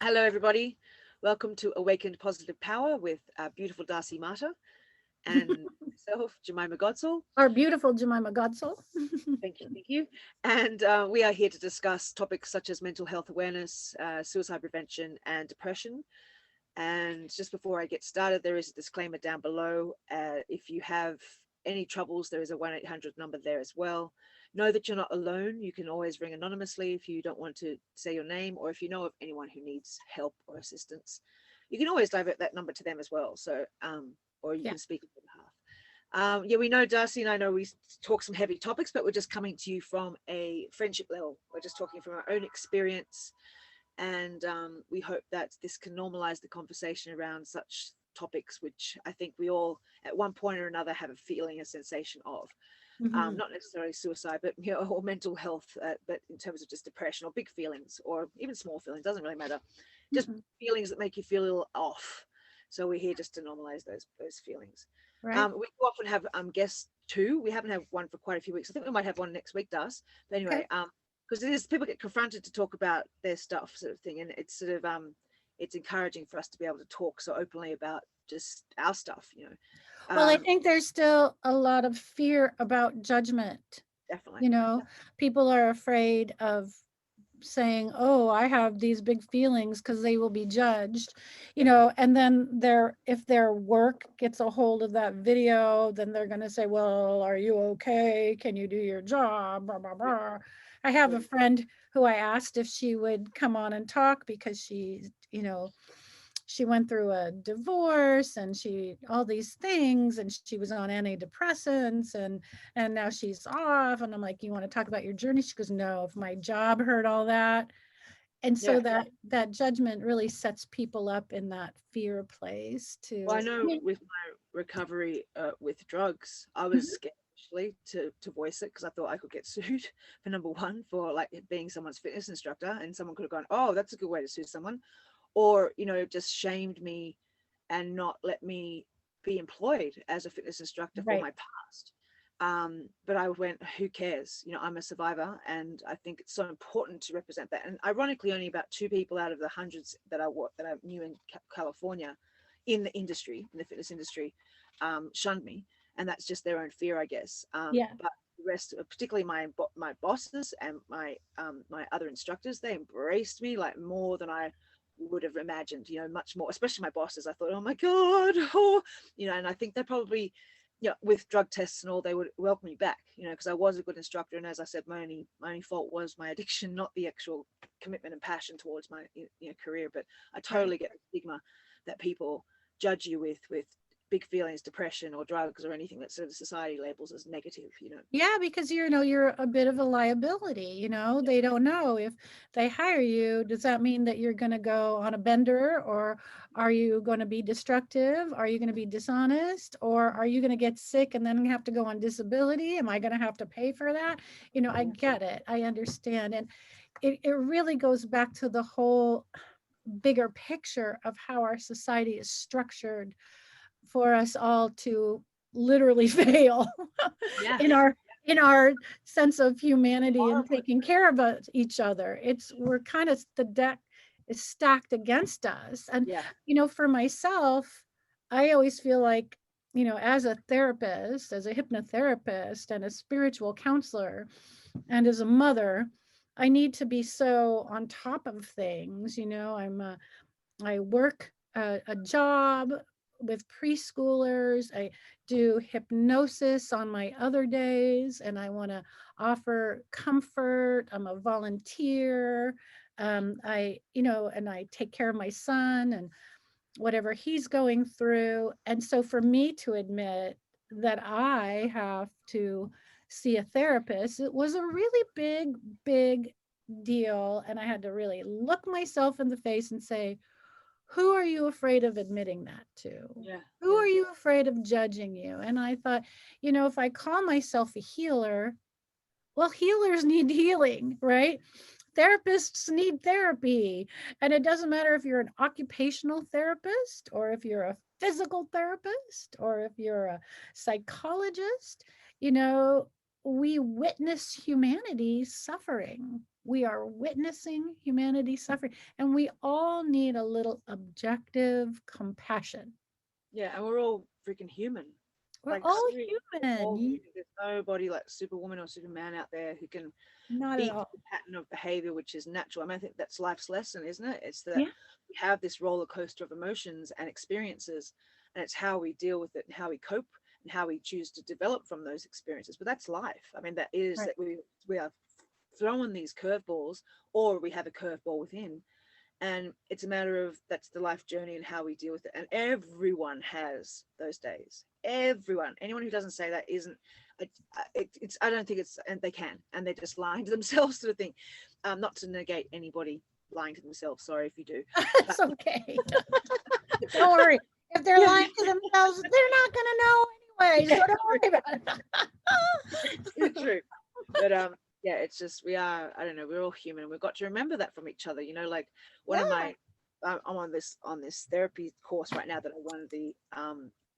Hello, everybody. Welcome to Awakened Positive Power with beautiful Darcy Marta and myself, Jemima Godsall. Our beautiful Jemima Godsall. Thank you, thank you. And we are here to discuss topics such as mental health awareness, suicide prevention, and depression. And just before I get started, there is a disclaimer down below. If you have any troubles, there is a 1-800 number there as well. Know that you're not alone. You can always ring anonymously if you don't want to say your name, or if you know of anyone who needs help or assistance. You can always divert that number to them as well. So, or you Yeah. can speak on their behalf. Yeah, we know Darcy and I know we talk some heavy topics, but we're just coming to you from a friendship level. We're just talking from our own experience, and we hope that this can normalize the conversation around such topics, which I think we all, at one point or another, have a feeling, a sensation of. Hmm. Not necessarily suicide, but or mental health, but in terms of just depression or big feelings, or even small feelings, doesn't really matter. Just Hmm. feelings that make you feel a little off. So we're here just to normalize those feelings. Right. We do often have guests too. We haven't had one for quite a few weeks. I think we might have one next week, Das. But Okay. anyway, because it is, people get confronted to talk about their stuff, sort of thing, and it's sort of it's encouraging for us to be able to talk so openly about just our stuff. Well, I Um, think there's still a lot of fear about judgment. Definitely. You know, people are afraid of saying, "Oh, I have these big feelings," because they will be judged. Yeah. And then if their work gets a hold of that video, then they're going to say, "Well, are you okay? Can you do your job?" Blah, blah, Yeah. blah. I have a Totally. friend who I asked if she would come on and talk because she went through a divorce and she all these things, and she was on antidepressants, and now she's off, and I'm like, "You want to talk about your journey?" She goes, "No, if my job hurt all that." And so Yeah. that judgment really sets people up in that fear place Well, I to. know with my recovery with drugs, I was Mhm. scared initially to voice it because I thought I could get sued for number one for like being someone's fitness instructor, and someone could have gone, "Oh, that's a good way to sue someone," or just shamed me and not let me be employed as a fitness instructor for Right. my past. But I went, who cares? I'm a survivor, and I think it's so important to represent that. And ironically, only about two people out of the hundreds that I knew in California, in the industry, in the fitness industry, shunned me, and that's just their own fear, I guess. Yeah. But the rest, particularly my bosses and my other instructors, they embraced me like more than I would have imagined. Much more, especially my bosses. I thought, oh my god, oh, and I think they probably, with drug tests and all, they would welcome me back, because I was a good instructor. And as I said, my only fault was my addiction, not the actual commitment and passion towards my career. But I Right. totally get the stigma that people judge you with big feelings, depression, or drugs, or anything that sort of society labels as negative. Yeah, because you're a bit of a liability. Yeah. They don't know if they hire you, does that mean that you're going to go on a bender, or are you going to be destructive? Are you going to be dishonest, or are you going to get sick and then have to go on disability? Am I going to have to pay for that? I Yeah. get it. I understand. And it really goes back to the whole bigger picture of how our society is structured for us all to literally fail Yeah. in our sense of humanity and Horribly. taking care of each other. We're kind of, the deck is stacked against us. And Yeah. for myself, I always feel like, as a therapist, as a hypnotherapist and a spiritual counselor, and as a mother, I need to be so on top of things. I work a job with preschoolers. I do hypnosis on my other days, and I want to offer comfort. I'm a volunteer. And I take care of my son and whatever he's going through. And so for me to admit that I have to see a therapist, it was a really big, big deal. And I had to really look myself in the face and say, who are you afraid of admitting that to? Yeah. Who Yeah. are you afraid of judging you? And I thought, if I call myself a healer, well, healers need healing, right? Therapists need therapy. And it doesn't matter if you're an occupational therapist, or if you're a physical therapist, or if you're a psychologist, you know, we witness humanity suffering. We are witnessing humanity suffering, and we all need a little objective compassion. Yeah, and we're all freaking human. We're Like all seriously, we're all human. human. There's nobody like Superwoman or Superman out there who can Not at beat all. the pattern of behavior, which is natural. I mean, I think that's life's lesson, isn't it? It's that Yeah. we have this roller coaster of emotions and experiences, and it's how we deal with it and how we cope and how we choose to develop from those experiences. But that's life. I mean, that is Right. that we are throwing these curveballs, or we have a curveball within, and it's a matter of that's the life journey and how we deal with it. And everyone has those days. Anyone who doesn't say that isn't, it's I don't think it's, and they can, and they're just lying to themselves, sort of thing. Not to negate anybody lying to themselves, sorry if you do, but It's okay. Don't worry. If they're yeah, lying to themselves, they're not going to know anyway. So yeah, don't worry about it's true. But yeah, it's just we are, I don't know, we're all human. We've got to remember that from each other, like one of Yeah. my, I'm on this therapy course right now that I won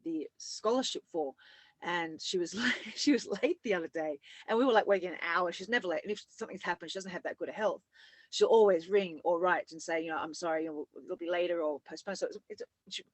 the scholarship for, and she was she was late the other day, and we were like waiting an hour. She's never late, and if something's happened, she doesn't have that good of health, she'll always ring or write and say, I'm sorry, it'll be later or postpone. So it's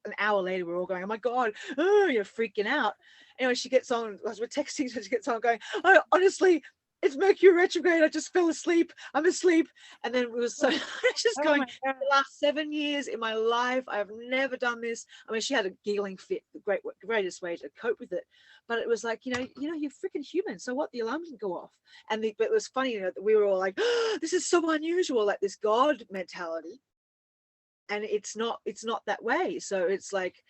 an hour later, we're all going, oh my god, oh, you're freaking out. Anyway, she gets on as we're texting, so she gets on going, oh, honestly, it's Mercury retrograde. I just fell asleep. I'm asleep. And then we were so just Oh going, my God. the last 7 years in my life, I've never done this. I mean, she had a giggling fit, the greatest way to cope with it. But it was like, you're freaking human. So what? The alarm didn't go off. But it was funny, that we were all like, oh, this is so unusual, like this God mentality. And it's not that way. So it's like,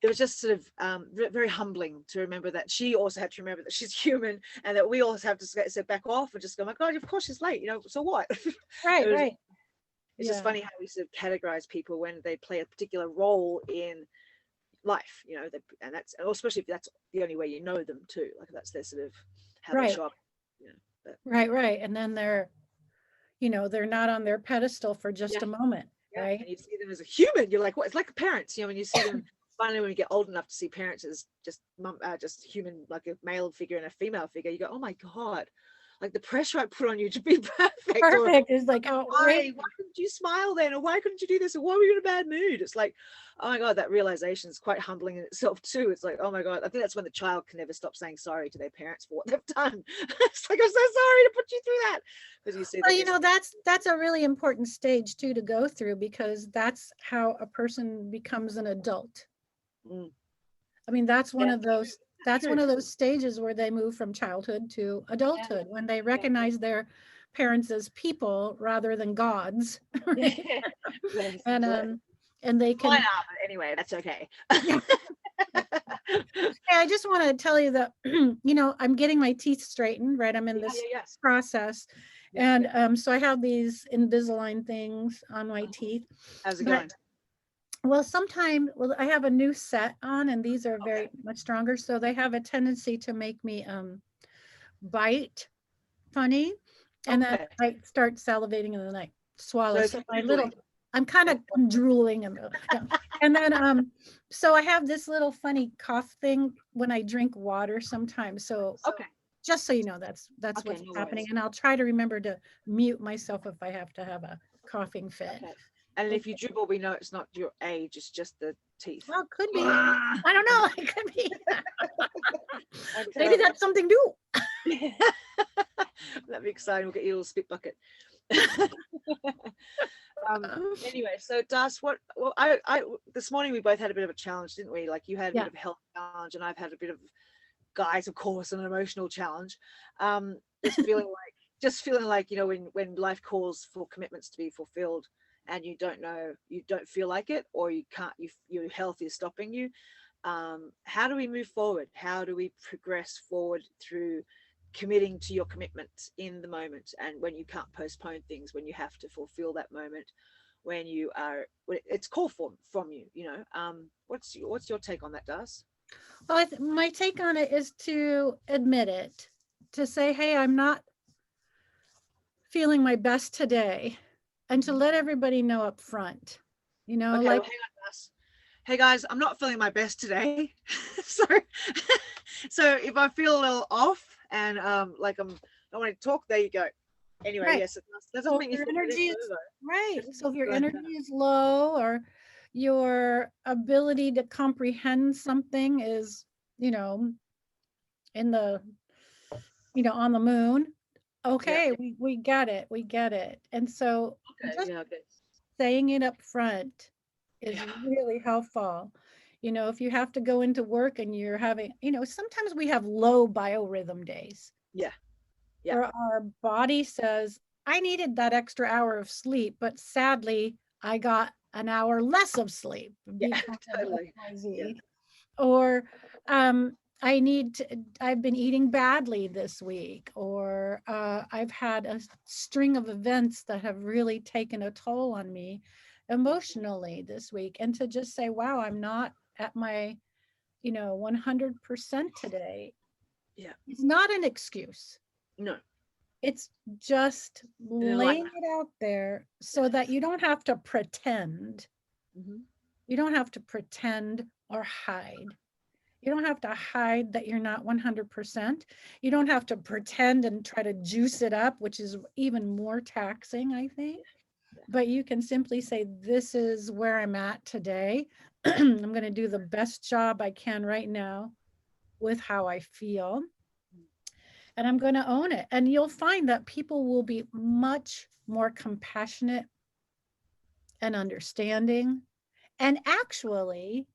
it was just sort of very humbling to remember that she also had to remember that she's human, and that we also have to sit back off and just go, my god, of course she's late, so what? Right, It was, right. it's just Yeah. funny how we sort of categorize people when they play a particular role in life, and that's, and especially if that's the only way you know them too, like that's their sort of how they Right, show up, but right, right. And then they're not on their pedestal for just yeah. a moment, Yeah, right? and you see them as a human. You're like, what? It's like parents. When you see them finally when you get old enough to see parents as just human, like a male figure and a female figure. You go, oh my god, like the pressure I put on you to be perfect, or Perfect is like outrageous. why couldn't you smile then, or why couldn't you do this, or why were you in a bad mood? It's like, oh my god, that realization is quite humbling in itself too. It's like, oh my god, I think that's when the child can never stop saying sorry to their parents for what they've done. It's like, I'm so sorry to put you through that, because you see Well, that this. that's a really important stage too to go through, because that's how a person becomes an adult. Mm, I mean, yeah, that's one true. of those stages where they move from childhood to Yeah, adulthood, when they yeah. recognize their parents as people rather than gods, Yeah, right? yes, And exactly. they Mine can. are, but anyway, that's okay. Yeah. Hey, I just want to tell you that I'm getting my teeth straightened, right? I'm in Yeah, this yeah, yes. process, Yeah, and yeah. so I have these Invisalign things on my Oh, teeth, how's it but going? I have a new set on, and these are Okay. very much stronger, so they have a tendency to make me bite funny, and then Okay. I start salivating and then I swallow. So it's So like my little drooling. I'm kind of drooling and yeah. And then so I have this little funny cough thing when I drink water sometimes. So Okay. just so you know, that's Okay, what's no happening. worries. And I'll try to remember to mute myself if I have to have a coughing fit. Okay. And if you Okay. dribble, we know it's not your age, it's just the teeth. Well, could be. Ah, I don't and know. It could be. and Maybe that's something new. that'd be exciting. We'll get you a little spit bucket. um anyway, so Das, well, I this morning we both had a bit of a challenge, didn't we? Like you had a bit Yeah. of a health challenge and I've had a bit of, guys, of course, an emotional challenge. um just feeling like when life calls for commitments to be fulfilled, and you don't feel like it, or you can't, your health is stopping you. How do we move forward? How do we progress forward through committing to your commitments in the moment, and when you can't postpone things, when you have to fulfill that moment, when it's called for from you, what's your take on that, Das? Well, my take on it is to admit it, to say, hey, I'm not feeling my best today, and to let everybody know up front, Okay, well, like, hang on, Das. Hey guys, I'm not feeling my best today. so so if I feel a little off and like I want to talk, there you go. Anyway, Right. yes, that doesn't So if make me your feel energy better is though. right. It doesn't So make if me your feel any energy better. is low, or your ability to comprehend something is, you know, in the, on the moon, Yeah. okay, we get it. We get it. And so Okay. just Yeah. Okay. saying it up front is Yeah. really helpful. If you have to go into work and you're having, sometimes we have low biorhythm days Yeah. Yeah. where our body says, I needed that extra hour of sleep, but sadly, I got an hour less of sleep Yeah. because of Totally. Yeah. XYZ. Or um, I've been eating badly this week, or I've had a string of events that have really taken a toll on me emotionally this week. And to just say, wow, I'm not at my, 100% today. Yeah. It's not an excuse. No. It's just And then like. laying it out there so that you don't have to pretend. Hmm. You don't have to pretend or hide. You don't have to hide that you're not 100%. You don't have to pretend and try to juice it up, which is even more taxing, I think. Yeah. But you can simply say, this is where I'm at today. I'm going to do the best job I can right now with how I feel, and I'm going to own it. And you'll find that people will be much more compassionate and understanding. And actually,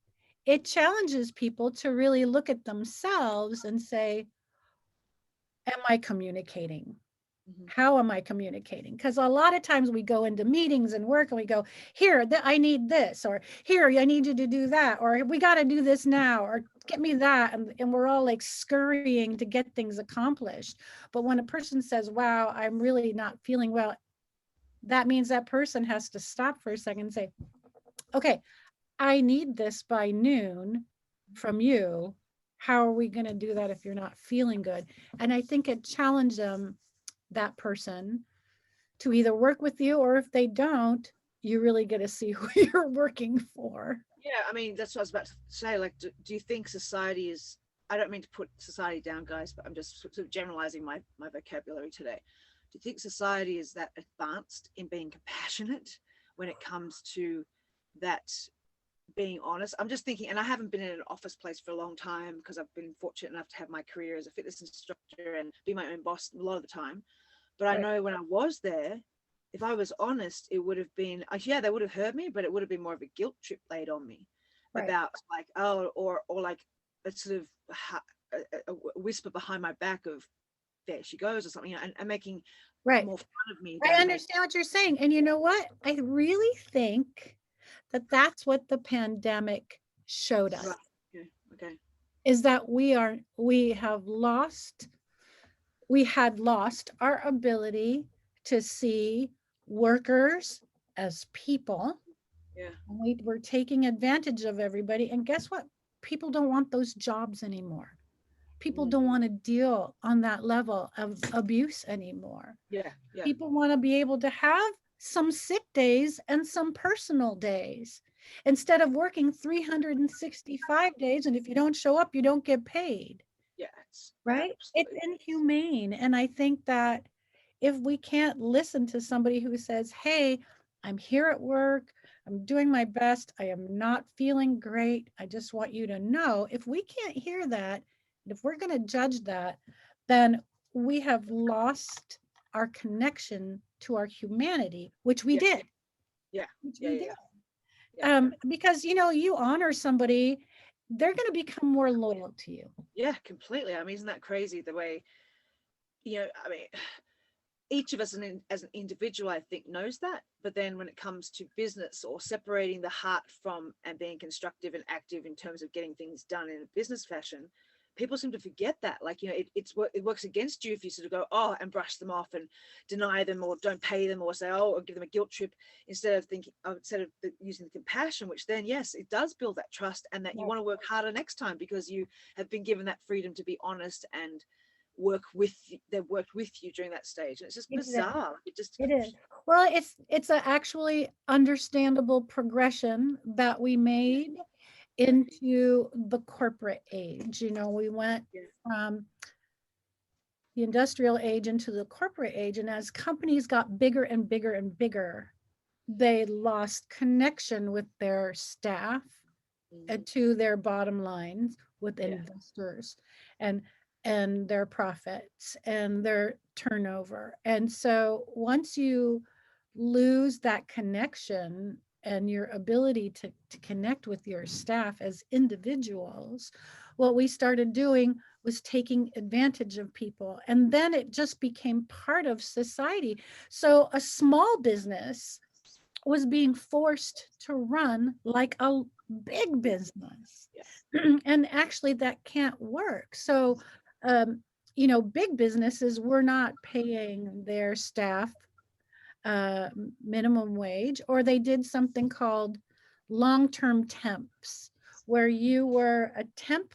it challenges people to really look at themselves and say, am I communicating? Hmm. How am I communicating? Because a lot of times we go into meetings and work and we go, here, I need this, or here, I need you to do that, or we got to do this now, or get me that. And we're all like scurrying to get things accomplished. But when a person says, wow, I'm really not feeling well, that means that person has to stop for a second and say, okay, I need this by noon from you. How are we going to do that if you're not feeling good? And I think it challenged that person to either work with you, or if they don't, you really get to see who you're working for. Yeah. I mean, that's what I was about to say. Like, do you think society is? I don't mean to put society down, guys, but I'm just sort of generalizing my vocabulary today. Do you think society is that advanced in being compassionate when it comes to that being honest? I'm just thinking, and I haven't been in an office place for a long time because I've been fortunate enough to have my career as a fitness instructor and be my own boss a lot of the time. But I Right. know when I was there, if I was honest, it would have been, yeah, they would have heard me, but it would have been more of a guilt trip laid on me Right. about like, oh, or like a sort of a whisper behind my back of there she goes or something, and making Right. more fun of me I than make. understand what you're saying. And you know what? I really think that that's what the pandemic showed us, Right. Okay. Okay. is that we had lost our ability to see workers as people. Yeah. We were taking advantage of everybody. And guess what? People don't want those jobs anymore. People Mm. don't want to deal on that level of abuse anymore. Yeah. Yeah. People want to be able to have some sick days and some personal days instead of working 365 days. And if you don't show up, you don't get paid, Yeah. It's right? It's absolutely. inhumane. And I think that if we can't listen to somebody who says, hey, I'm here at work, I'm doing my best, I am not feeling great, I just want you to know, if we can't hear that, if we're going to judge that, then we have lost our connection to our humanity, which we Yeah. did, Yeah. which Yeah. we Yeah. did. Yeah. Yeah. Yeah. Because, you honor somebody, they're going to become more loyal to you. Yeah, completely. I mean, isn't that crazy the way, I mean, each of us as an individual, I think, knows that. But then when it comes to business or separating the heart from and being constructive and active in terms of getting things done in a business fashion, people seem to forget that. Like, it works against you if you sort of go, oh, and brush them off and deny them or don't pay them or say, oh, or give them a guilt trip instead of using the compassion, which then, yes, it does build that trust and that you Right. want to work harder next time because you have been given that freedom to be honest and they've worked with you during that stage, and it's just Exactly. bizarre. It just. It is. Well, it's a actually understandable progression that we Yeah. made Yeah. into the corporate age. We went Yeah. from the industrial age into the corporate age. And as companies got bigger and bigger and bigger, they lost connection with their staff Mm. to their bottom lines with Yeah. investors and and their profits and their turnover. And so once you lose that connection and your ability to connect with your staff as individuals, what we started doing was taking advantage of people. And then it just became part of society. So a small business was being forced to run like a big business. Yeah. And actually, that can't work. So, um, big businesses were not paying their staff uh, minimum wage, or they did something called long-term temps, where you were a temp,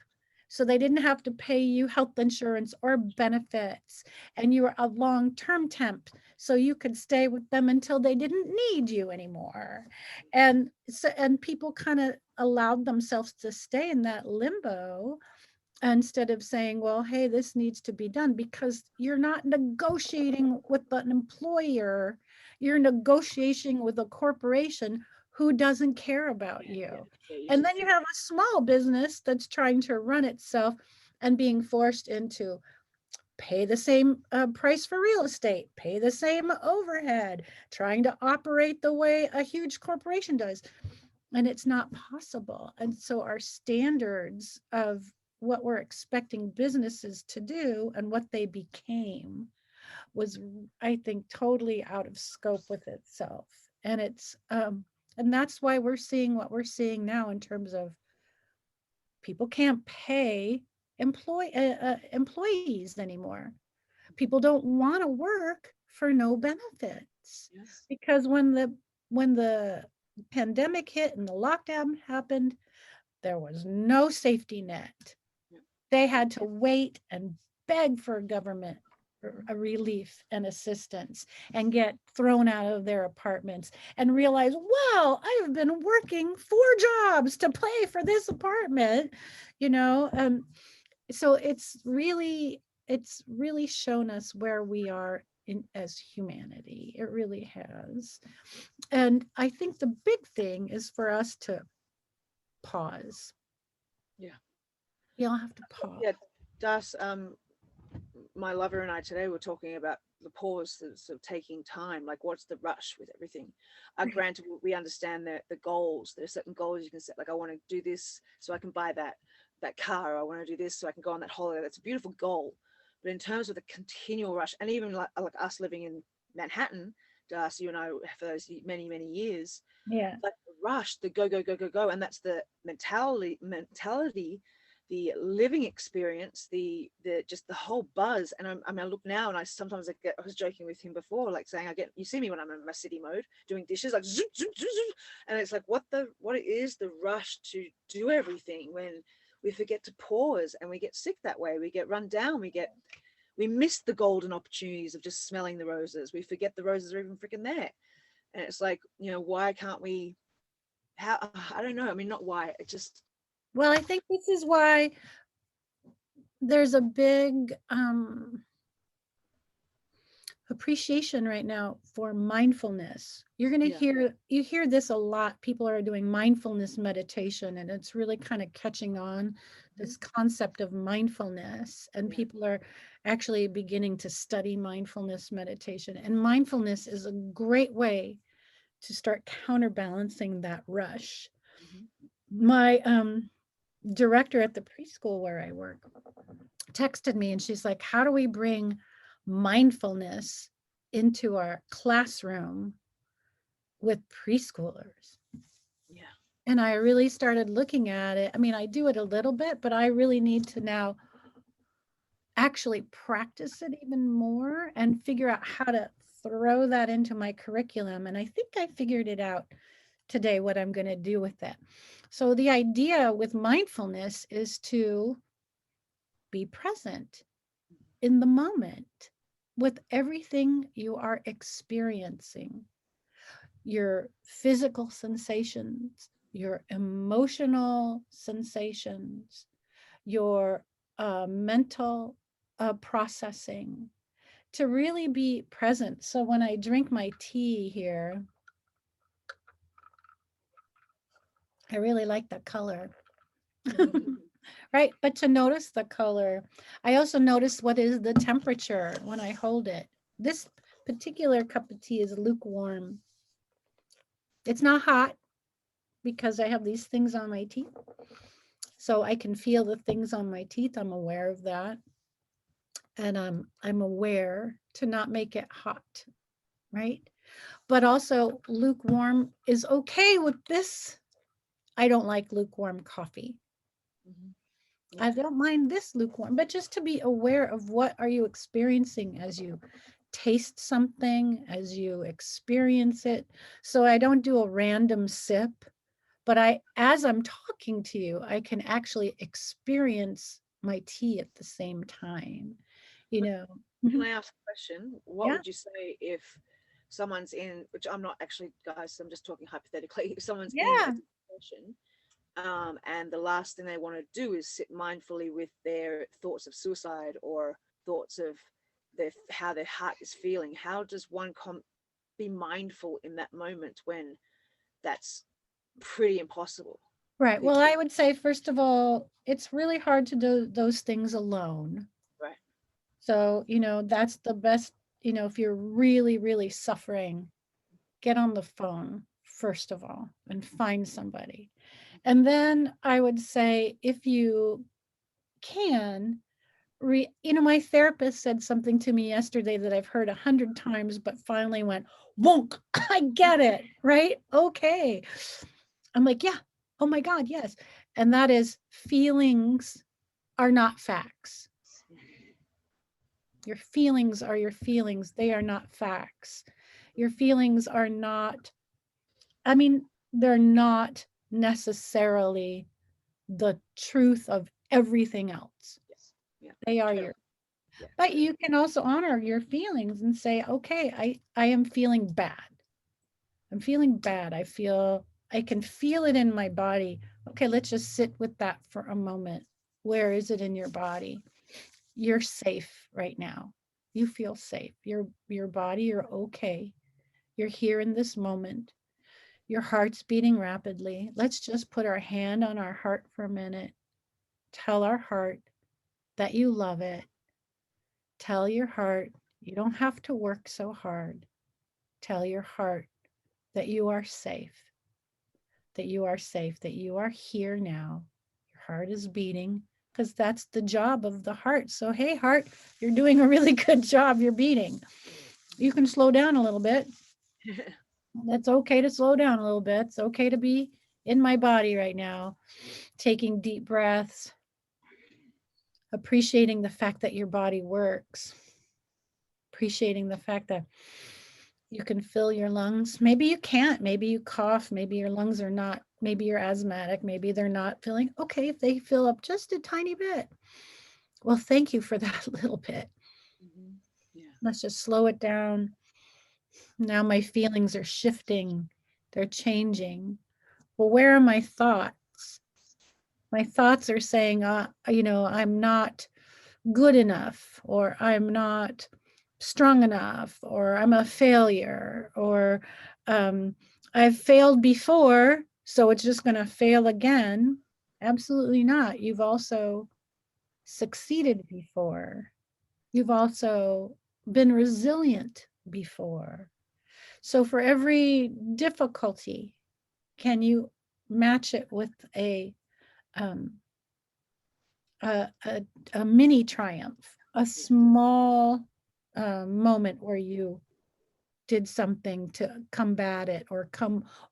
so they didn't have to pay you health insurance or benefits, and you were a long-term temp, so you could stay with them until they didn't need you anymore. And people kind of allowed themselves to stay in that limbo instead of saying, well, hey, this needs to be done, because you're not negotiating with an employer, you're negotiating with a corporation who doesn't care about Yeah. Yeah. you. Yeah. You And just then you have a small business that's trying to run itself and being forced into pay the same price for real estate, pay the same overhead, trying to operate the way a huge corporation does, and it's not possible. And so our standards of what we're expecting businesses to do and what they became was, I think, totally out of scope with itself. And that's why we're seeing what we're seeing now in terms of people can't pay employees anymore. People don't want to work for no benefits, yes. because when the pandemic hit and the lockdown happened, there was no safety net. Yeah. They had to wait and beg for government Mhm. a relief and assistance and get thrown out of their apartments and realize, wow, I have been working 4 jobs to pay for this apartment, you know. So it's really shown us where we are in as humanity. It really has. And I think the big thing is for us to pause. Yeah. We all have to pause. Yeah. Das, my lover and I today were talking about the pause, the sort of taking time. Like, what's the rush with everything? Granted, we understand the goals. There are certain goals you can set. Like, I want to do this so I can buy that car. I want to do this so I can go on that holiday. That's a beautiful goal. But in terms of the continual rush, and even like us living in Manhattan, Darcy, you and I, for those many years, Yeah. like the rush, the go go go go go, and that's the mentality, the living experience, the just the whole buzz. And I mean, I look now, and I was joking with him before, like saying, you see me when I'm in my city mode doing dishes, like zoom, zoom, zoom, zoom. And it's like what it is, the rush to do everything, when we forget to pause, and we get sick that way. We get run down. We miss the golden opportunities of just smelling the roses. We forget the roses are even freaking there. And it's like, why can't we, how, I don't know, I mean, not why, it just, Well, I think this is why there's a big appreciation right now for mindfulness. You're going to yeah. hear this a lot. People are doing mindfulness meditation, and it's really kind of catching on, Mhm. this concept of mindfulness, and Yeah. people are actually beginning to study mindfulness meditation. And mindfulness is a great way to start counterbalancing that rush. Mhm. My director at the preschool where I work texted me, and she's like, how do we bring mindfulness into our classroom with preschoolers? Yeah. And I really started looking at it. I mean, I do it a little bit, but I really need to now actually practice it even more and figure out how to throw that into my curriculum. And I think I figured it out today, what I'm going to do with it. So the idea with mindfulness is to be present in the moment with everything you are experiencing, your physical sensations, your emotional sensations, your mental processing, to really be present. So when I drink my tea here, I really like the color. Right? But to notice the color, I also notice what is the temperature when I hold it. This particular cup of tea is lukewarm. It's not hot because I have these things on my teeth. So I can feel the things on my teeth. I'm aware of that. And I'm aware to not make it hot, right? But also lukewarm is okay with this. I don't like lukewarm coffee. Yeah. I don't mind this lukewarm, but just to be aware of what are you experiencing as you taste something, as you experience it. So I don't do a random sip, but as I'm talking to you, I can actually experience my tea at the same time, you know. Can Mhm. I ask a question? What Yeah, would you say if someone's in, which I'm not actually, guys, I'm just talking hypothetically, if someone's in a yeah, depression, and the last thing they want to do is sit mindfully with their thoughts of suicide or thoughts of how their heart is feeling, how does one be mindful in that moment when that's pretty impossible? right. Well, People, I would say, first of all, it's really hard to do those things alone. right? So, that's the best, if you're really, really suffering, get on the phone, first of all, and find somebody. And then I would say, if you can, my therapist said something to me yesterday that I've heard 100 times, but finally went, wonk, I get it, right? Okay. I'm like, yeah, oh my God, yes. And that is, feelings are not facts. Your feelings are your feelings. They are not facts. Your feelings are not, I mean, they're not necessarily the truth of everything else. Yes. Yeah. They are Totally. your, Yeah. but you can also honor your feelings and say, okay, I am feeling bad. I'm feeling bad. I can feel it in my body. Okay, let's just sit with that for a moment. Where is it in your body? You're safe right now. You feel safe. Your body, you're okay. You're here in this moment. Your heart's beating rapidly. Let's just put our hand on our heart for a minute. Tell our heart that you love it. Tell your heart you don't have to work so hard. Tell your heart that you are safe, that you are safe, that you are here now. Your heart is beating because that's the job of the heart. So, hey, heart, you're doing a really good job. You're beating. You can slow down a little bit. That's okay to slow down a little bit. It's okay to be in my body right now, taking deep breaths, appreciating the fact that your body works, appreciating the fact that you can fill your lungs. Maybe you can't. Maybe you cough. Maybe your lungs are not, maybe you're asthmatic. Maybe they're not filling. Okay, if they fill up just a tiny bit, well, thank you for that little bit. Mhm. Yeah. Let's just slow it down. Now my feelings are shifting, they're changing. Well, where are my thoughts? My thoughts are saying, I'm not good enough, or I'm not strong enough, or I'm a failure, or um, I've failed before, so it's just going to fail again. Absolutely not. You've also succeeded before. You've also been resilient before. So for every difficulty, can you match it with um, a, a mini triumph, a small moment where you did something to combat it or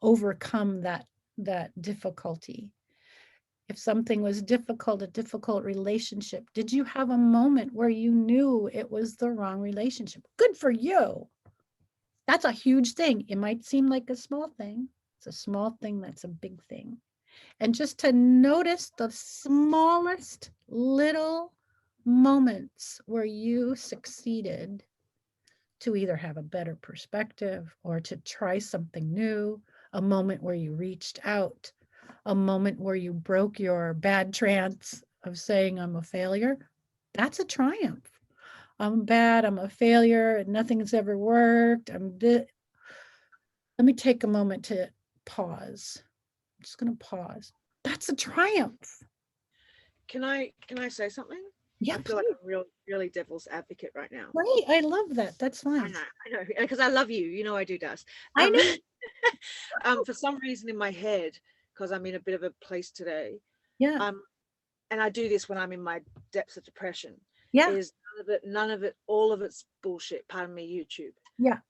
overcome that difficulty? If something was difficult, a difficult relationship, did you have a moment where you knew it was the wrong relationship? Good for you. That's a huge thing. It might seem like a small thing. It's a small thing that's a big thing. And just to notice the smallest little moments where you succeeded to either have a better perspective or to try something new, a moment where you reached out, a moment where you broke your bad trance of saying I'm a failure, that's a triumph. I'm bad, I'm a failure, and nothing's ever worked. Let me take a moment to pause. I'm just going to pause. That's a triumph. Can I say something? Yeah, I feel like please. I'm really devil's advocate right now. Right. I love that. That's fine. I know, because I love you. You know I do, Das. I Um, know. for some reason in my head, because I'm in a bit of a place today, Yeah. um, and I do this when I'm in my depths of depression, Yeah. is none of it, all of it's bullshit. Pardon me, YouTube. Yeah.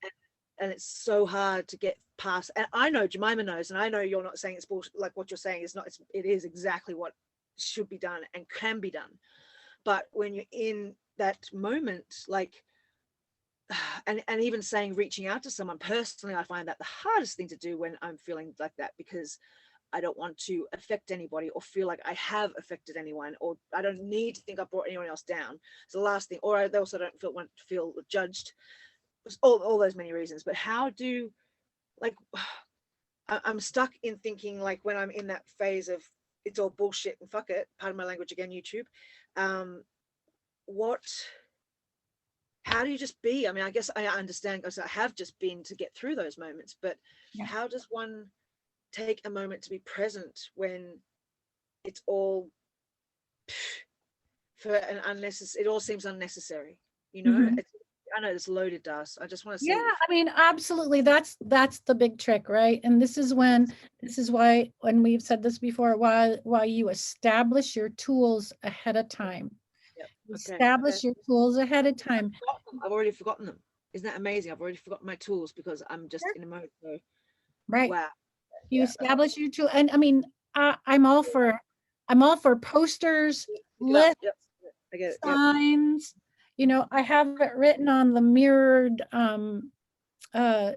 And it's so hard to get past. And I know Jemima knows, and I know you're not saying it's bullshit. Like what you're saying is not. It is exactly what should be done and can be done. But when you're in that moment, like, and even saying reaching out to someone personally, I find that the hardest thing to do when I'm feeling like that, because I don't want to affect anybody or feel like I have affected anyone, or I don't need to think I brought anyone else down. It's the last thing. Or I also don't want to feel judged. All those many reasons. But how do, like, I'm stuck in thinking, like, when I'm in that phase of it's all bullshit and fuck it, pardon my language again, YouTube, what, how do you just be? I mean, I guess I understand because I have just been to get through those moments, but Yeah. how does one take a moment to be present when it's all for an unnecessary, it all seems unnecessary, you know? Mhm. I know it's loaded, dust. I just want to Yeah, see if, I mean, absolutely. That's the big trick, right? And this is why, when we've said this before, why you establish your tools ahead of time. yeah, okay. Establish your tools ahead of time. I've already forgotten them. Isn't that amazing? I've already forgotten my tools because I'm just in a mode. So, Right. wow. You Yeah. establish your tool. And I mean, I'm all for posters, Pick it up. lists, Yep. I get it. Yep. signs. I have it written on the mirrored uh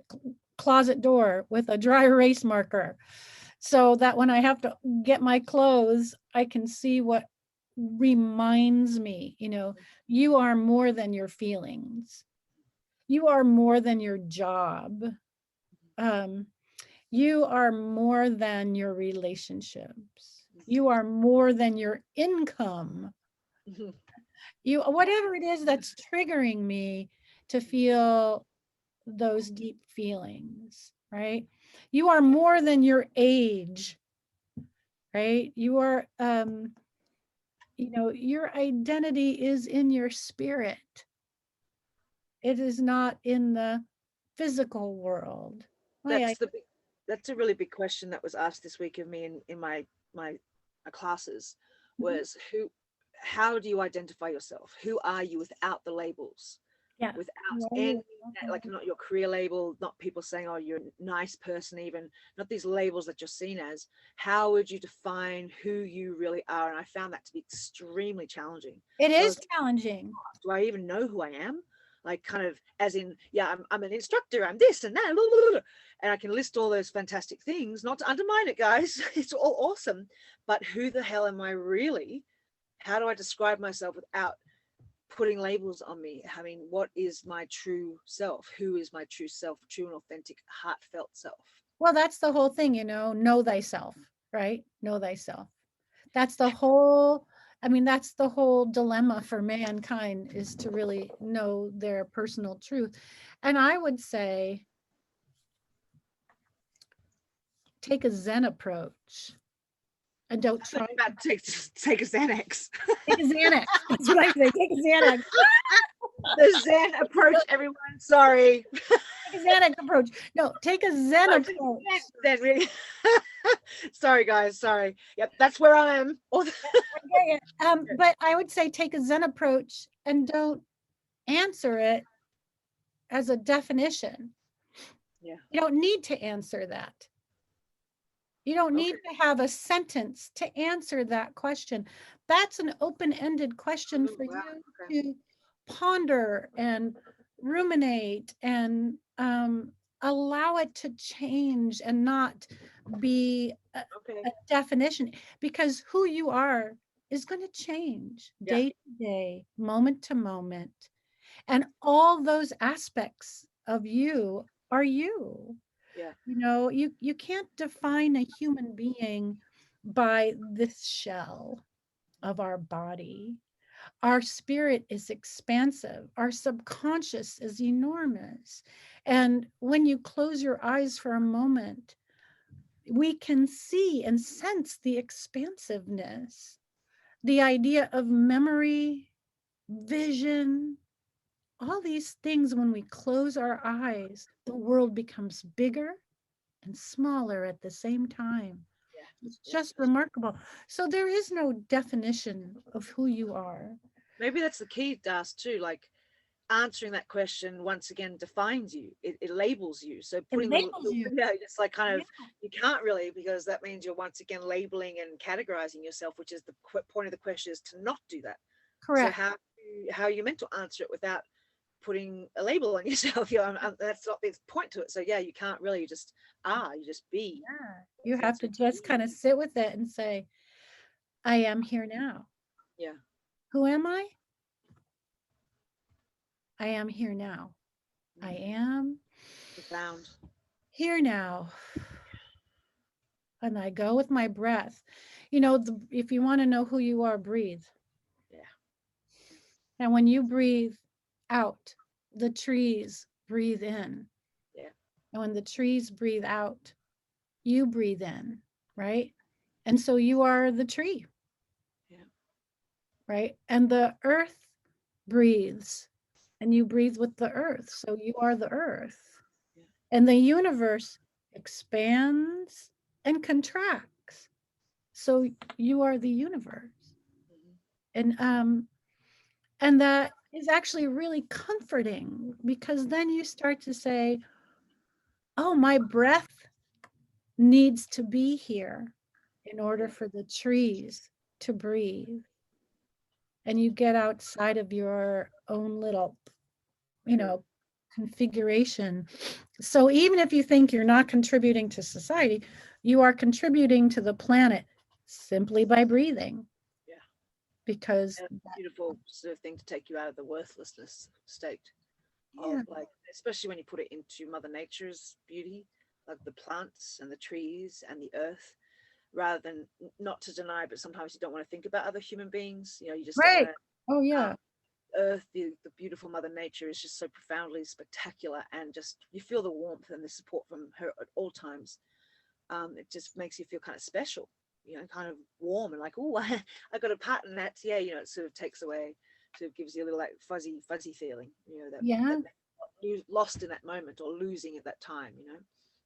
closet door with a dry erase marker, so that when I have to get my clothes, I can see what reminds me, you are more than your feelings. You are more than your job. Um, you are more than your relationships. You are more than your income. Whatever it is that's triggering me to feel those deep feelings, right? You are more than your age, right? You are, your identity is in your spirit. It is not in the physical world. That's the big, that's a really big question that was asked this week of me in my classes, Mhm. was who, how do you identify yourself? Who are you without the labels? Yeah. Without Who are any, you? like, not your career label, not people saying, oh, you're a nice person, even not these labels that you're seen as. How would you define who you really are? And I found that to be extremely challenging, It because I is was, challenging. do I even know who I am? Like, kind of, as in, yeah, I'm an instructor, I'm this and that, blah, blah, blah, and I can list all those fantastic things, not to undermine it, guys. It's all awesome. But who the hell am I really? How do I describe myself without putting labels on me? I mean, what is my true self? Who is my true self, true and authentic, heartfelt self? Well, that's the whole thing, know thyself, right? Know thyself. That's the whole, I mean, that's the whole dilemma for mankind, is to really know their personal truth. And I would say take a Zen approach and don't try to About take a Xanax. take a Xanax. That's what I say. Take a Xanax. The Zen approach, everyone. Sorry. Take a Xanax approach. No, take a Zen Oh, approach. Zen, really. Sorry, guys. Sorry. Yep, that's where I am. Yeah, yeah. But I would say take a Zen approach and don't answer it as a definition. Yeah. You don't need to answer that. You don't need Okay. to have a sentence to answer that question. That's an open-ended question Oh, for wow. you Okay. to ponder and ruminate and allow it to change and not be Okay. a definition, because who you are is going to change Yeah. day to day, moment to moment. And all those aspects of you are you. Yeah. You can't define a human being by this shell of our body. Our spirit is expansive. Our subconscious is enormous. And when you close your eyes for a moment, we can see and sense the expansiveness, the idea of memory, vision, all these things. When we close our eyes, the world becomes bigger and smaller at the same time. Yeah. It's Yeah. just remarkable. So there is no definition of who you are. Maybe that's the key, Das, too. Like answering that question once again defines you. It labels you. So It putting labels the you. yeah, it's like kind Yeah. of you can't really, because that means you're once again labeling and categorizing yourself, which is the point of the question is to not do that. So Correct. how are you meant to answer it without putting a label on yourself? You know, that's not the point to it. So yeah, you can't really, you just you just be. Yeah. You So have it's to just kind of sit with it and say, I am here now. yeah, Who am I? I am here now. I am profound. here now. And I go with my breath. If you want to know who you are, breathe. Yeah, And when you breathe out, the trees breathe in. yeah, And when the trees breathe out, you breathe in, right? And so you are the tree, yeah, right? And the earth breathes, and you breathe with the earth. So you are the earth. yeah. And the universe expands and contracts. So you are the universe. Mhm. And that is actually really comforting, because then you start to say, oh, my breath needs to be here in order Yeah, for the trees to breathe. And you get outside of your own little, you true. know, configuration. So even if you think you're not contributing to society, you are contributing to the planet simply by breathing, Yeah. because And it's a beautiful sort of thing to take you out of the worthlessness state of, yeah, like, especially when you put it into Mother Nature's beauty, like the plants and the trees and the earth, rather than not to deny, but sometimes you don't want to think about other human beings. You know, you just don't want right. to. Oh Um, yeah. earth, the beautiful Mother Nature is just so profoundly spectacular, and just you feel the warmth and the support from her at all times. It just makes you feel kind of special, you know, kind of warm and like, oh, I got a part in that. Yeah, you know, it sort of takes away, sort of gives you a little like fuzzy feeling, you know, that Yeah. lost in that moment or losing at that time, you know.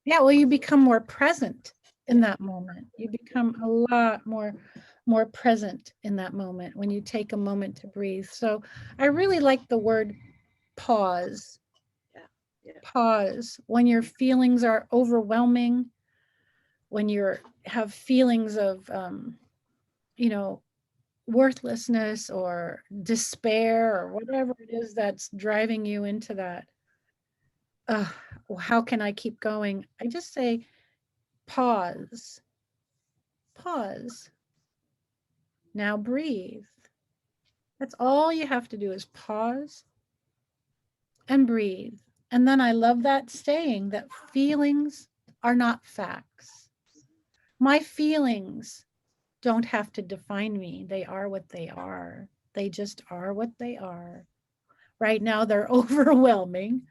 Yeah, well, you become more present in Yeah, that moment. You become a lot more present in that moment when you take a moment to breathe. So I really like the word pause. yeah, yeah, Pause when your feelings are overwhelming, when you're have feelings of you know, worthlessness or despair or whatever it is that's driving you into that. Uh, how can I keep going? I just say pause. Pause. Now breathe. That's all you have to do is pause and breathe. And then I love that saying that feelings are not facts. My feelings don't have to define me. They are what they are. They just are what they are. Right now, they're overwhelming.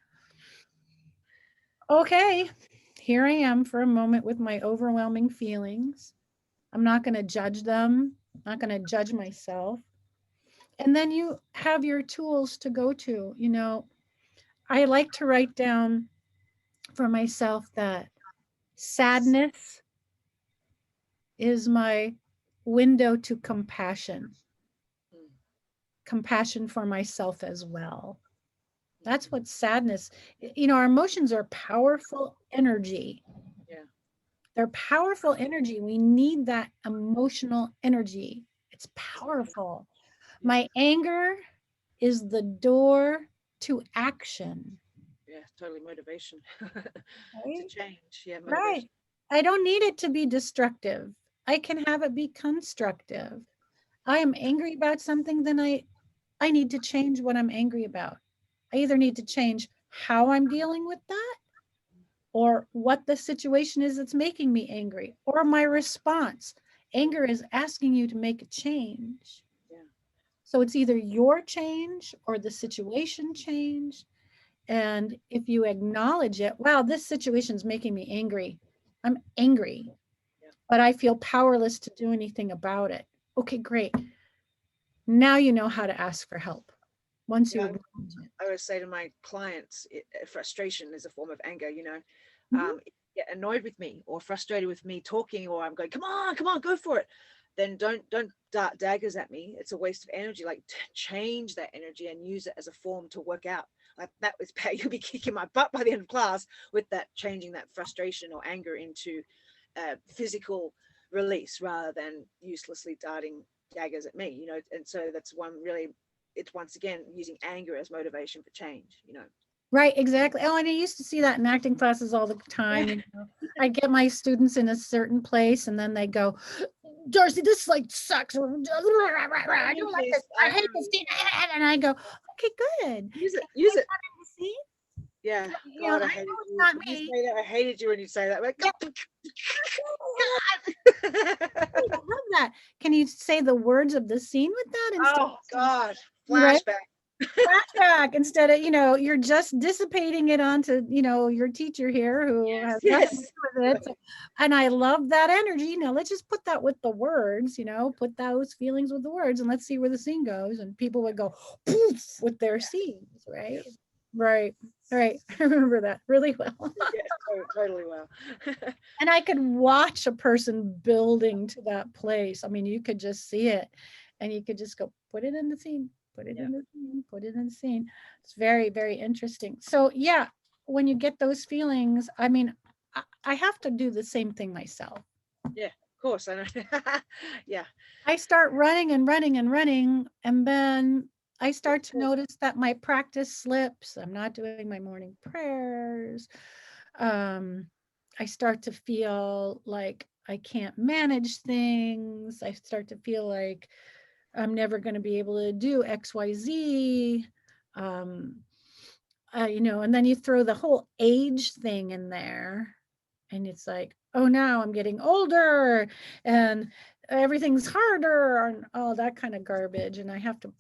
Okay, here I am for a moment with my overwhelming feelings. I'm not going to judge them, not going to judge myself. And then you have your tools to go to. I like to write down for myself that sadness is my window to compassion, mm, compassion for myself as well. That's mm, what sadness, our emotions are powerful energy. yeah, They're powerful energy. We need that emotional energy. It's exactly. powerful. Yeah, My anger is the door to action, yeah, totally motivation to right? change. Yeah, Right. motivation. I don't need it to be destructive. I can have it be constructive. I am angry about something, then I need to change what I'm angry about. I either need to change how I'm dealing with that, or what the situation is that's making me angry, or my response. Anger is asking you to make a change. Yeah. So it's either your change or the situation change. And if you acknowledge it, wow, this situation is making me angry. I'm angry, Yeah. but I feel powerless to do anything about it. Okay, great. Now you know how to ask for help once you Yeah, acknowledge it. I always say to my clients, frustration is a form of anger. Mhm. If you get annoyed with me or frustrated with me talking, or I'm going, come on, go for it. Then don't dart daggers at me. It's a waste of energy. Like, change that energy and use it as a form to work out. Like that was you'll be kicking my butt by the end of class with that, changing that frustration or anger into physical release rather than uselessly darting daggers at me. And so that's one really, it's once again using anger as motivation for change. Right, exactly. Oh, and I used to see that in acting classes all the time. Yeah. I get my students in a certain place, and then they go, Darcy, this like sucks. Or, I don't like this. I hate this scene. And I go, okay, good. Use it, Can I use it. not in the scene? Yeah. I God, I know hated it's you not when you me. say that. I hated you when you say that. Like, Yeah, I love that. Can you say the words of the scene with that instead oh God, of, right? flashback. Flashback instead of, you're just dissipating it onto, your teacher here who has nothing to Yes. do with it. So, and I love that energy. Now let's just put that with the words, put those feelings with the words, and let's see where the scene goes. And people would go poof with their scenes, right? Yes. Right. Right. I remember that really well. Yes. Totally well. And I could watch a person building to that place. I mean, you could just see it and you could just go, put it in the scene, put it Yeah. in the scene, put it in the scene. It's very, very interesting. So, yeah, when you get those feelings, I mean, I have to do the same thing myself. Yeah. Of course. I know. Yeah. I start running and running and running, and then I start to notice that my practice slips. I'm not doing my morning prayers. Um, I start to feel like I can't manage things. I start to feel like I'm never going to be able to do XYZ. Um, and then you throw the whole age thing in there, and it's like, oh, now I'm getting older and everything's harder and all that kind of garbage. And I have to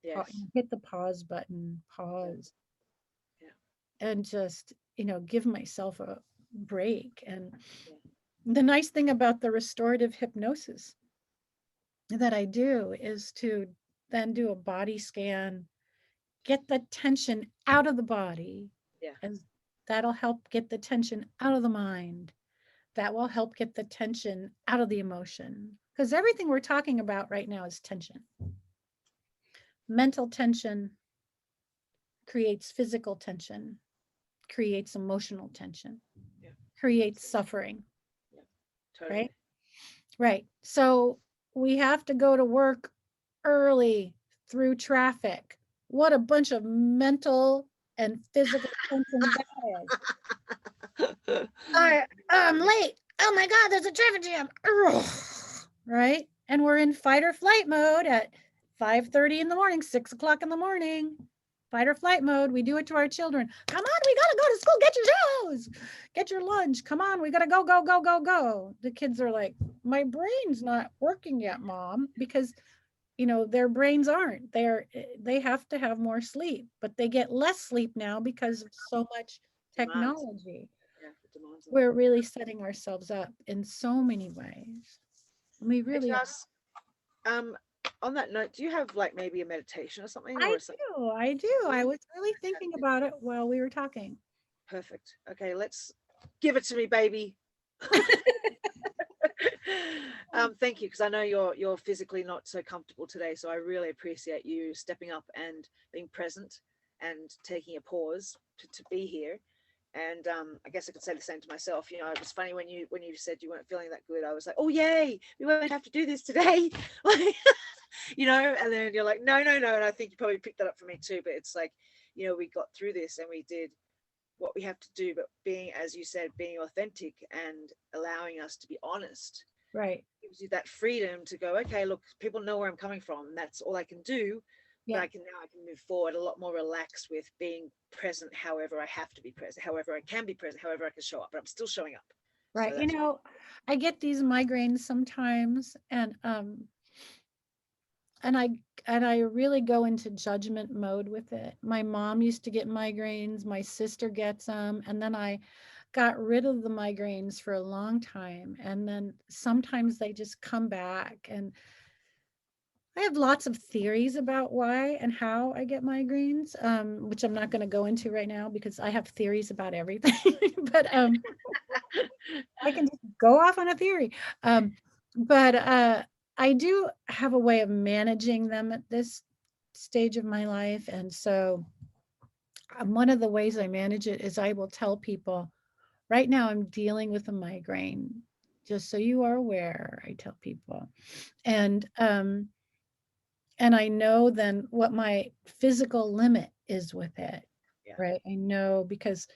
Yes. hit the pause button, Yeah. pause, Yeah. and just, give myself a break. And Yeah. the nice thing about the restorative hypnosis that I do is to then do a body scan, get the tension out of the body, Yeah. and that'll help get the tension out of the mind. That will help get the tension out of the emotion. Because everything we're talking about right now is tension. Mental tension creates physical tension, creates emotional tension, Yeah. creates suffering, Yeah. Totally. right? Right. So we have to go to work early through traffic. What a bunch of mental and physical tension that is. I'm late. Oh my God, there's a traffic jam. Ugh. Right? And we're in fight or flight mode at 5:30 in the morning, 6 o'clock in the morning. Fight or flight mode. We do it to our children. Come on, we gotta go to school. Get your shoes. Get your lunch. Come on, we gotta go, go, go, go, go. The kids are like, my brain's not working yet, mom, because their brains aren't. They have to have more sleep, but they get less sleep now because of so much Demands. technology. Yeah. The demands on them. We're really setting ourselves up in so many ways. We Hey, really are. Jas, um, on that note, do you have like maybe a meditation or something, I or something? do. I do. I was really thinking about it while we were talking. Perfect. Okay, let's give it to me, baby. Thank you, because I know you're physically not so comfortable today, so I really appreciate you stepping up and being present and taking a pause to be here. And I guess I could say the same to myself. It was funny when you said you weren't feeling that good. I was like, oh yay, we won't have to do this today. And then you're like, no, no, no. And I think you probably picked that up for me too. But it's like, we got through this and we did what we have to do, but being, as you said, being authentic and allowing us to be honest Right. gives you that freedom to go, okay, look, people know where I'm coming from, and that's all I can do. But Yeah. I can move forward a lot more relaxed with being present, however I have to be present, however I can be present, however I can show up, but I'm still showing up. So Right. that's I get these migraines sometimes, and and I really go into judgment mode with it. My mom used to get migraines, my sister gets them, and then I got rid of the migraines for a long time, and then sometimes they just come back, and I have lots of theories about why and how I get migraines, which I'm not going to go into right now because I have theories about everything. But I can just go off on a theory. Um, but I do have a way of managing them at this stage of my life. And so one of the ways I manage it is I will tell people, right now I'm dealing with a migraine. Just so you are aware, I tell people. And and I know then what my physical limit is with it. Yeah. Right. I know because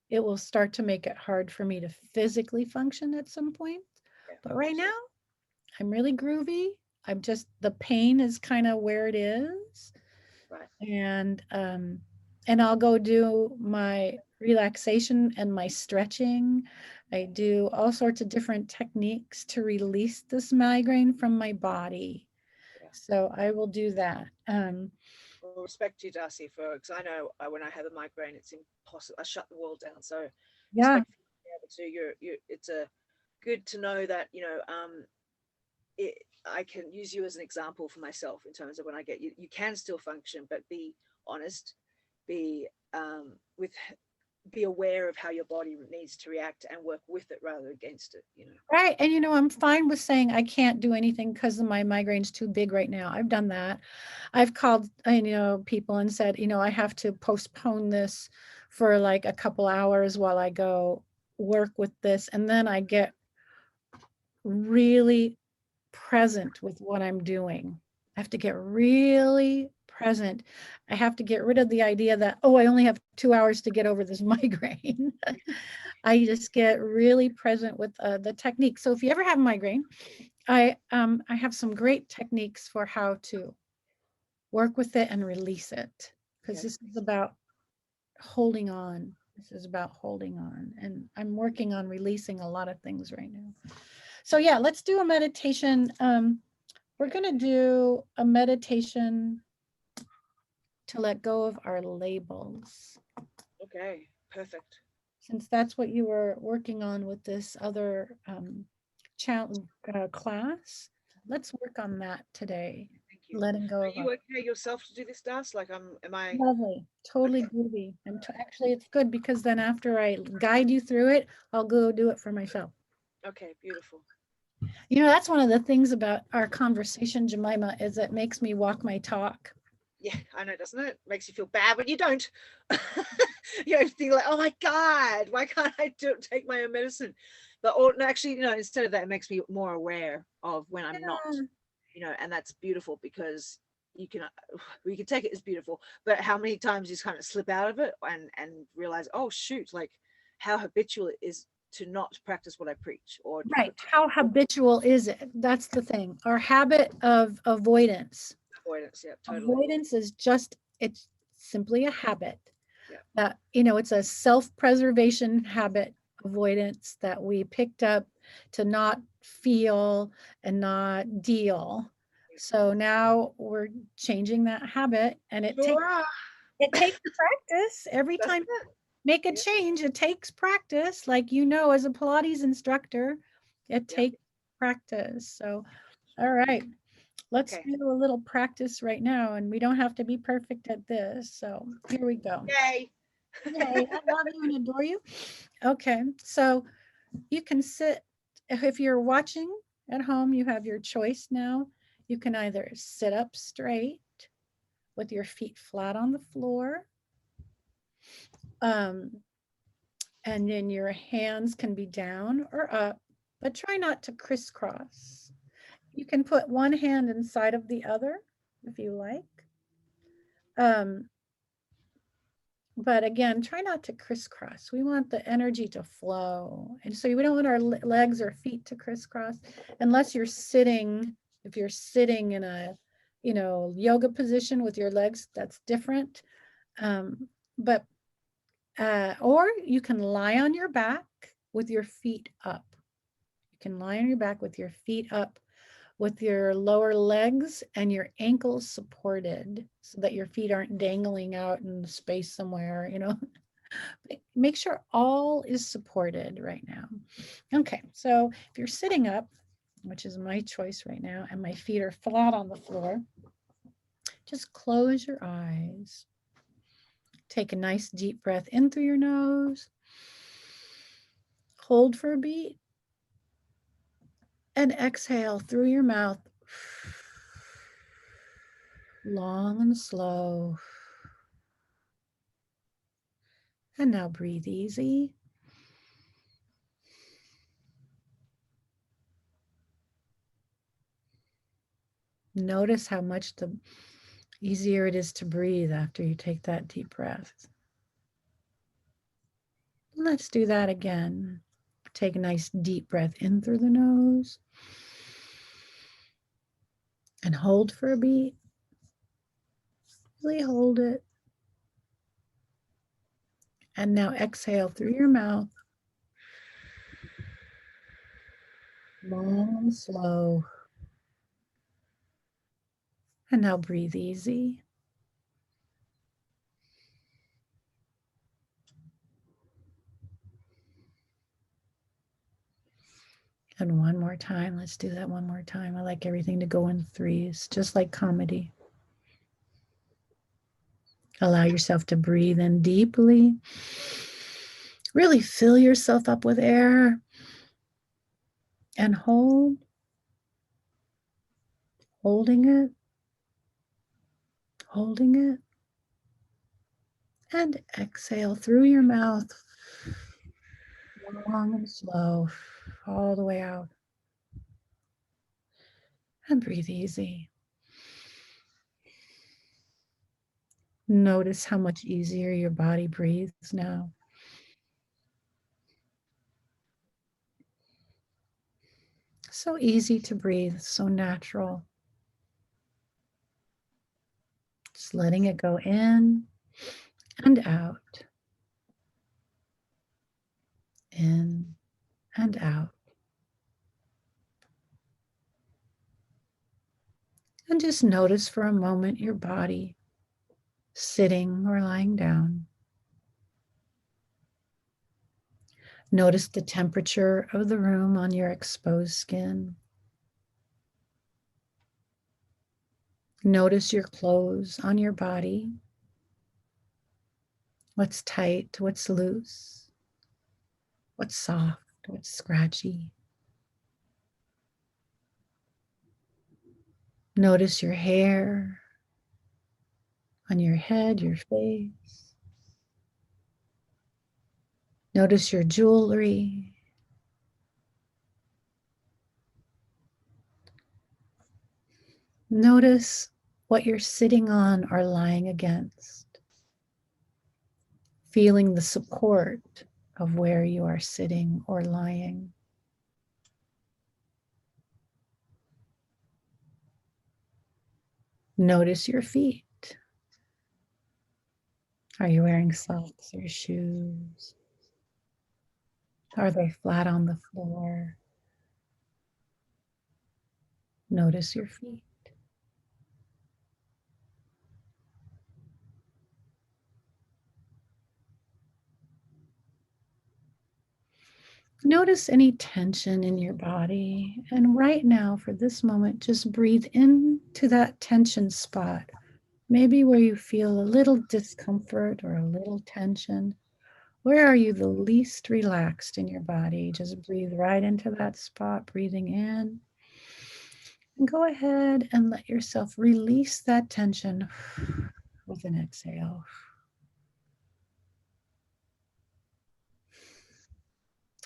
it will start to make it hard for me to physically function at some point. Yeah. But right now, I'm really groovy. I'm just the pain is kind of where it is. Right. And I'll go do my relaxation and my stretching. I do all sorts of different techniques to release this migraine from my body. Yeah. So I will do that. Well, respect to you, Darcy, for because I know when I have a migraine, it's impossible. I shut the world down. So Yeah, respect for you being able to. You. It's a good to know that it, I can use you as an example for myself in terms of when I get you. You can still function, but be honest. Be with be aware of how your body needs to react and work with it rather against it. right. And I'm fine with saying I can't do anything because my migraine's too big right now. I've done that. I've called, people and said, I have to postpone this for like a couple hours while I go work with this. And then I get really present with what I'm doing. I have to get really present. I have to get rid of the idea that, oh, I only have 2 hours to get over this migraine. I just get really present with the technique. So if you ever have a migraine, I have some great techniques for how to work with it and release it, because Okay. this is about holding on. This is about holding on, and I'm working on releasing a lot of things right now. So yeah, let's do a meditation. We're Okay. gonna do a meditation to let go of our labels, Okay. Perfect. since that's what you were working on with this other class. Let's work on that today. Thank you. Letting go Are of our you okay yourself to do this, Das? Like, am I lovely, totally okay? groovy. Actually, it's good because then after I guide you through it, I'll go do it for myself. Okay. Beautiful. That's one of the things about our conversation, Jemima, is it makes me walk my talk. Yeah, I know, doesn't it? Makes you feel bad when you don't. Feel like, oh my God, why can't I take my own medicine? But or actually, instead of that, it makes me more aware of when I'm not, Yeah. and that's beautiful because you can we can take it as beautiful, but how many times you just kind of slip out of it and realize, oh shoot, like how habitual it is to not practice what I preach or Right. How habitual is it? That's the thing. Our habit of avoidance. avoidance. Yeah, totally. Avoidance is it's simply a habit. Yeah, It's a self-preservation habit, avoidance, that we picked up to not feel and not deal. So now we're changing that habit, and sure are. it takes practice every Doesn't time. it? Make a Yeah, change, it takes practice. Like, as a Pilates instructor, it yeah, takes practice. So, all right, let's okay. do a little practice right now, and we don't have to be perfect at this. So, here we go. Yay. Yay, I love you and adore you. Okay, so you can sit, if you're watching at home, you have your choice now. You can either sit up straight with your feet flat on the floor, um, and then your hands can be down or up, but try not to crisscross. You can put one hand inside of the other if you like. Um, but again, try not to crisscross. We want the energy to flow. And so we don't want our legs or feet to crisscross unless you're sitting. If you're sitting in a, yoga position with your legs, that's different. But or you can lie on your back with your feet up. You can lie on your back with your feet up with your lower legs and your ankles supported so that your feet aren't dangling out in space somewhere, you know. Make sure all is supported right now. Okay, so if you're sitting up, which is my choice right now, and my feet are flat on the floor, just close your eyes. Take a nice deep breath in through your nose. Hold for a beat and exhale through your mouth. Long and slow. And now breathe easy. Notice how much easier it is to breathe after you take that deep breath. Let's do that again. Take a nice deep breath in through the nose and hold for a beat. Really hold it. And now exhale through your mouth. Long and slow. And now breathe easy. And one more time. Let's do that one more time. I like everything to go in threes, just like comedy. Allow yourself to breathe in deeply. Really fill yourself up with air and hold, holding it, holding it, and exhale through your mouth, long and slow, all the way out. And breathe easy. Notice how much easier your body breathes now. So easy to breathe, so natural. Just letting it go in and out, in and out. And just notice for a moment your body sitting or lying down. Notice the temperature of the room on your exposed skin. Notice your clothes on your body. What's tight, what's loose, what's soft, what's scratchy. Notice your hair on your head, your face. Notice your jewelry. Notice what you're sitting on or lying against. Feeling the support of where you are sitting or lying. Notice your feet. Are you wearing socks or shoes? Are they flat on the floor? Notice your feet. Notice any tension in your body. And right now, for this moment, just breathe into that tension spot. Maybe where you feel a little discomfort or a little tension. Where are you the least relaxed in your body? Just breathe right into that spot, breathing in. And go ahead and let yourself release that tension with an exhale.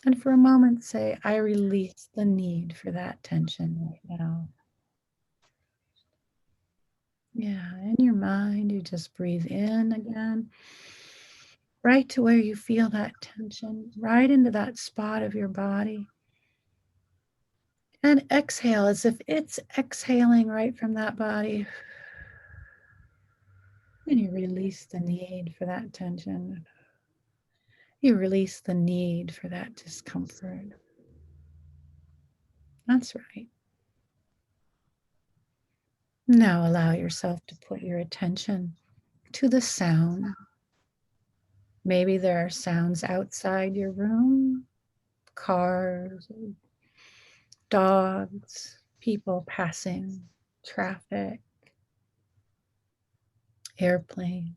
And for a moment, say, I release the need for that tension right now. Yeah, in your mind, you just breathe in again, right to where you feel that tension, right into that spot of your body. And exhale as if it's exhaling right from that body. And you release the need for that tension. You release the need for that discomfort. That's right. Now allow yourself to put your attention to the sound. Maybe there are sounds outside your room, cars, dogs, people passing, traffic, airplanes.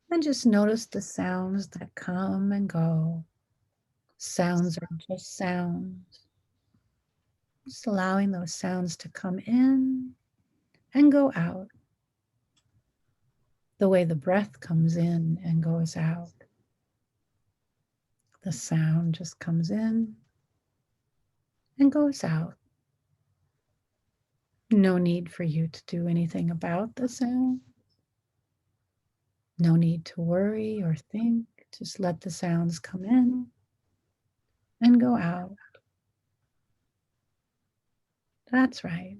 And just notice the sounds that come and go. Sounds are just sounds. Just allowing those sounds to come in and go out, the way the breath comes in and goes out. The sound just comes in and goes out. No need for you to do anything about the sound. No need to worry or think. Just let the sounds come in and go out. That's right.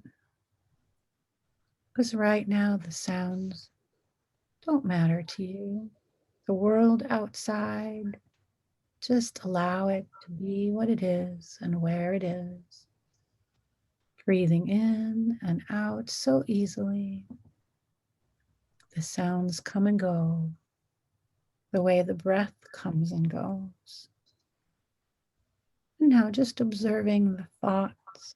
Because right now the sounds don't matter to you. The world outside, just allow it to be what it is and where it is. Breathing in and out so easily. The sounds come and go the way the breath comes and goes. And now just observing the thoughts,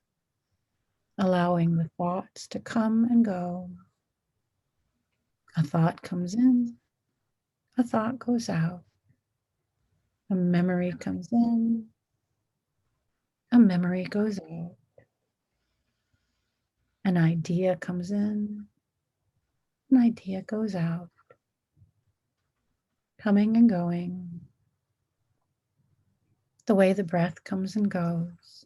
allowing the thoughts to come and go. A thought comes in, a thought goes out. A memory comes in, a memory goes out. An idea comes in, an idea goes out. Coming and going, the way the breath comes and goes,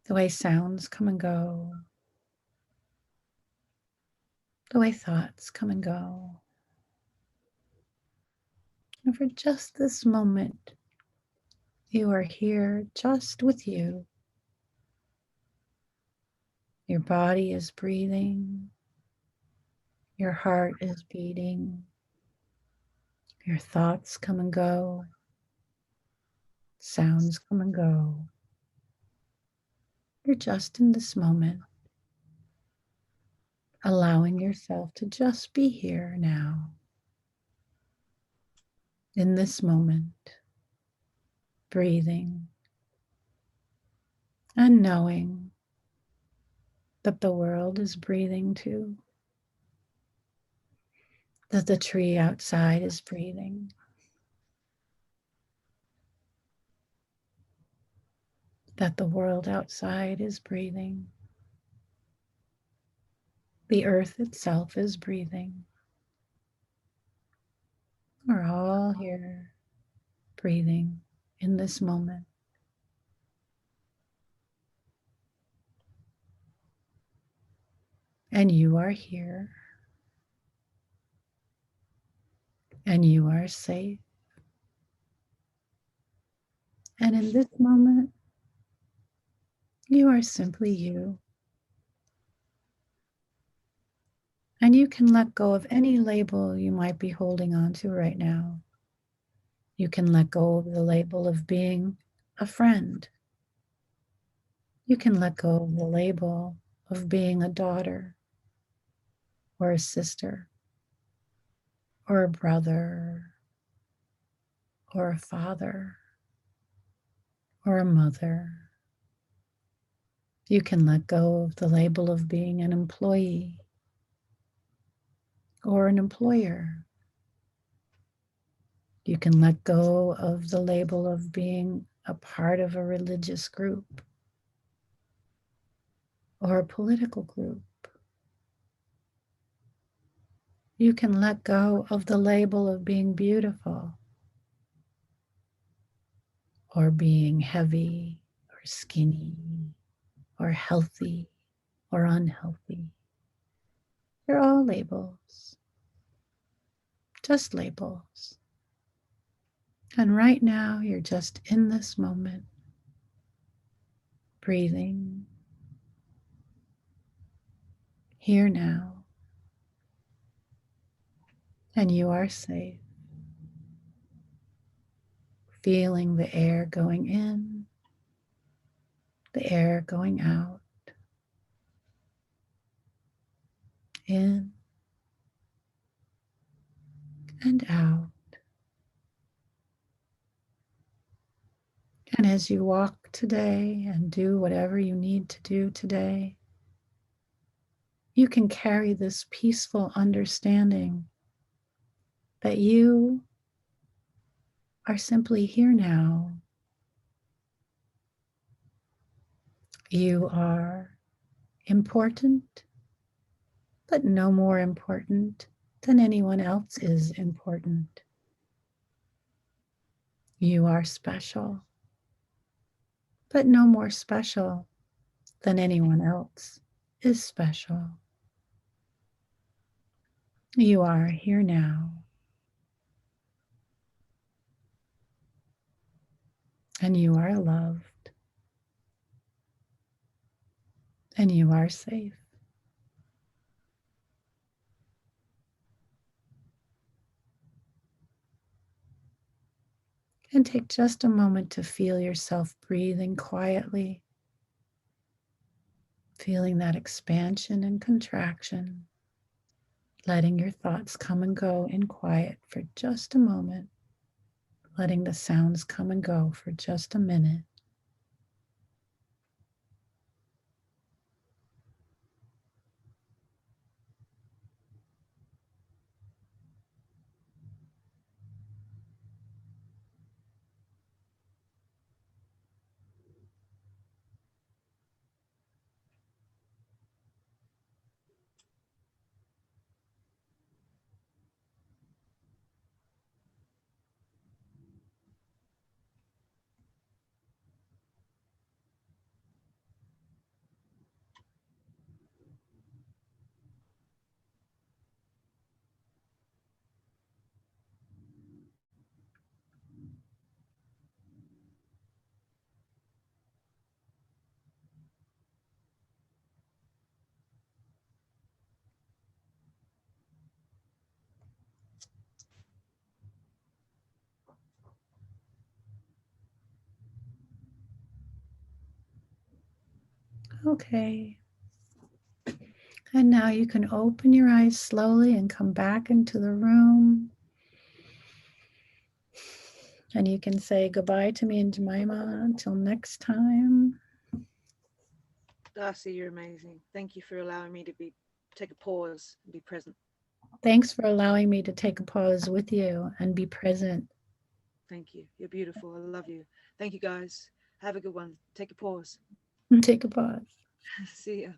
the way sounds come and go, the way thoughts come and go. And for just this moment, you are here just with you. Your body is breathing, your heart is beating, your thoughts come and go, sounds come and go. You're just in this moment, allowing yourself to just be here now, in this moment, breathing and knowing that the world is breathing too, that the tree outside is breathing, that the world outside is breathing, the earth itself is breathing. We're all here breathing in this moment. And you are here, and you are safe. And in this moment, you are simply you. And you can let go of any label you might be holding on to right now. You can let go of the label of being a friend. You can let go of the label of being a daughter or a sister or a brother or a father or a mother. You can let go of the label of being an employee or an employer. You can let go of the label of being a part of a religious group or a political group. You can let go of the label of being beautiful or being heavy or skinny or healthy or unhealthy. They're all labels, just labels. And right now, you're just in this moment, breathing here now, and you are safe, feeling the air going in, the air going out, in and out. And as you walk today and do whatever you need to do today, you can carry this peaceful understanding that you are simply here now. You are important, but no more important than anyone else is important. You are special, but no more special than anyone else is special. You are here now, and you are loved, and you are safe. And take just a moment to feel yourself breathing quietly, feeling that expansion and contraction, letting your thoughts come and go in quiet for just a moment, letting the sounds come and go for just a minute. Okay. And now you can open your eyes slowly and come back into the room. And you can say goodbye to me and Jemima until next time. Darcy, you're amazing. Thank you for allowing me to take a pause and be present. Thanks for allowing me to take a pause with you and be present. Thank you. You're beautiful. I love you. Thank you, guys. Have a good one. Take a pause. Take a pause. See ya.